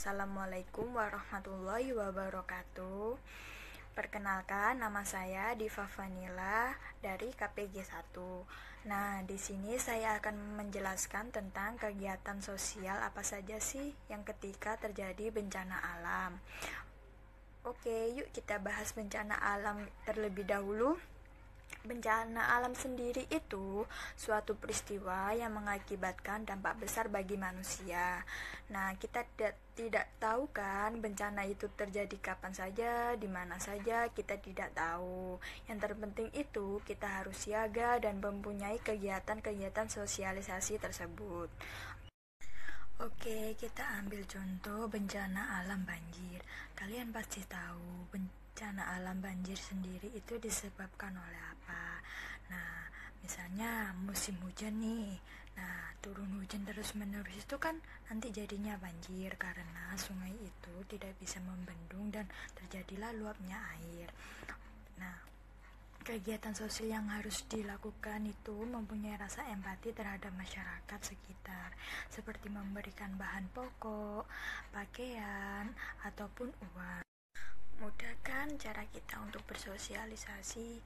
Assalamualaikum warahmatullahi wabarakatuh. Perkenalkan, nama saya Diva Vanila dari KPG 1. Nah, di sini saya akan menjelaskan tentang kegiatan sosial apa saja sih yang ketika terjadi bencana alam. Oke, yuk kita bahas bencana alam terlebih dahulu. Bencana alam sendiri itu suatu peristiwa yang mengakibatkan dampak besar bagi manusia. Nah, kita tidak tahu kan bencana itu terjadi kapan saja, di mana saja, kita tidak tahu. Yang terpenting itu kita harus siaga dan mempunyai kegiatan-kegiatan sosialisasi tersebut. Oke, kita ambil contoh bencana alam banjir. Kalian pasti tahu bencana alam banjir sendiri itu disebabkan oleh apa. Nah, misalnya musim hujan nih. Nah, turun hujan terus-menerus itu kan nanti jadinya banjir karena sungai itu tidak bisa membendung dan terjadilah luapnya air. Nah, kegiatan sosial yang harus dilakukan itu mempunyai rasa empati terhadap masyarakat sekitar, seperti memberikan bahan pokok, pakaian, ataupun uang. Mudahkan cara kita untuk bersosialisasi.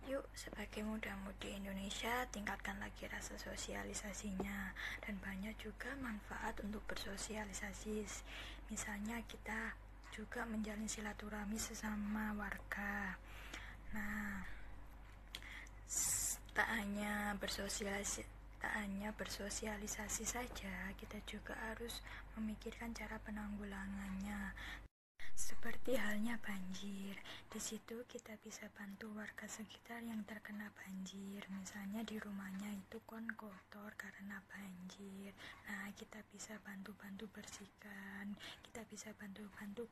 Yuk, sebagai muda-mudi Indonesia, tingkatkan lagi rasa sosialisasinya. Dan banyak juga manfaat untuk bersosialisasi. Misalnya kita juga menjalin silaturahmi sesama warga. Nah, tak hanya bersosialisasi saja, kita juga harus memikirkan cara penanggulangannya. Seperti halnya banjir, di situ kita bisa bantu warga sekitar yang terkena banjir. Misalnya di rumahnya itu kotor karena banjir. Nah, kita bisa bantu-bantu bersihkan, kita bisa bantu-bantu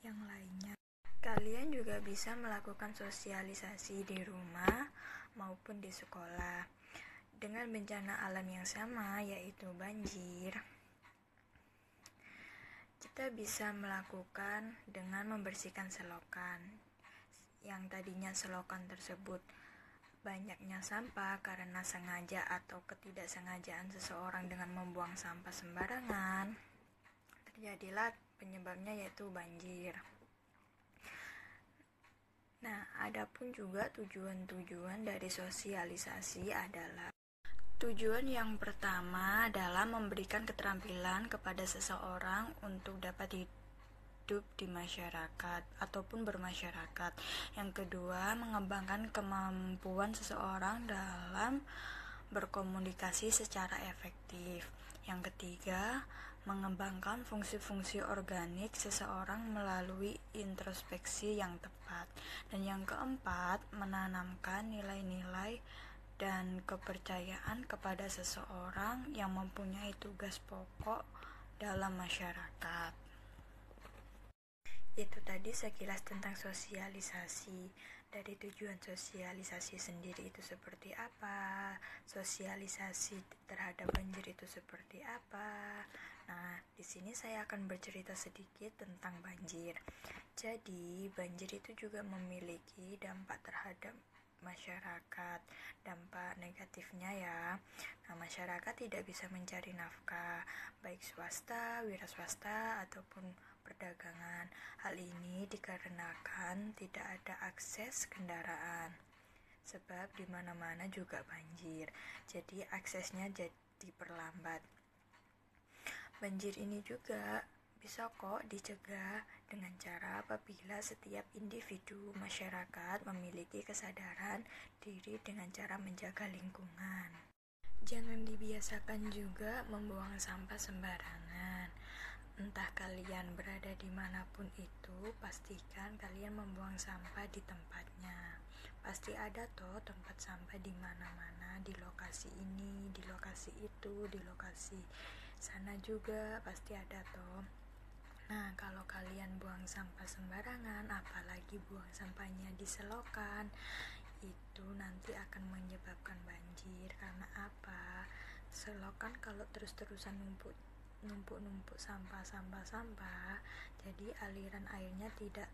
yang lainnya. Kalian juga bisa melakukan sosialisasi di rumah maupun di sekolah dengan bencana alam yang sama, yaitu banjir. Kita bisa melakukan dengan membersihkan selokan. Yang tadinya selokan tersebut banyaknya sampah karena sengaja atau ketidaksengajaan seseorang dengan membuang sampah sembarangan, terjadilah penyebabnya yaitu banjir. Nah, adapun juga tujuan-tujuan dari sosialisasi adalah tujuan yang pertama adalah memberikan keterampilan kepada seseorang untuk dapat hidup di masyarakat ataupun bermasyarakat. Yang kedua, mengembangkan kemampuan seseorang dalam berkomunikasi secara efektif. Yang ketiga, mengembangkan fungsi-fungsi organik seseorang melalui introspeksi yang tepat. Dan yang keempat, menanamkan nilai-nilai dan kepercayaan kepada seseorang yang mempunyai tugas pokok dalam masyarakat. Itu tadi sekilas tentang sosialisasi. Dari tujuan sosialisasi sendiri itu seperti apa, sosialisasi terhadap banjir itu seperti apa. Nah, di sini saya akan bercerita sedikit tentang banjir. Jadi, banjir itu juga memiliki dampak terhadap masyarakat. Dampak negatifnya ya, nah, masyarakat tidak bisa mencari nafkah, baik swasta, wira swasta, ataupun perdagangan. Hal ini dikarenakan tidak ada akses kendaraan, sebab di mana-mana juga banjir, jadi aksesnya jadi diperlambat. Banjir ini juga bisa kok dicegah dengan cara apabila setiap individu masyarakat memiliki kesadaran diri dengan cara menjaga lingkungan. Jangan dibiasakan juga membuang sampah sembarangan. Entah kalian berada dimanapun itu, pastikan kalian membuang sampah di tempatnya. Pasti ada toh tempat sampah di mana-mana, di lokasi ini, di lokasi itu, di lokasi sana juga pasti ada toh. Nah, kalau kalian buang sampah sembarangan, apalagi buang sampahnya di selokan, itu nanti akan menyebabkan banjir. Karena apa? Selokan kalau terus-terusan numpuk sampah, jadi aliran airnya tidak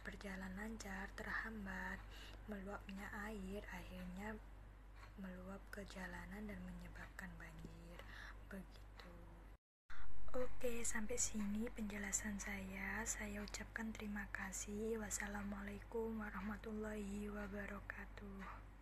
berjalan lancar, terhambat, meluapnya air, akhirnya meluap ke jalanan dan menyebabkan banjir. Begitu. Oke, sampai sini penjelasan saya. Saya ucapkan terima kasih. Wassalamualaikum warahmatullahi wabarakatuh.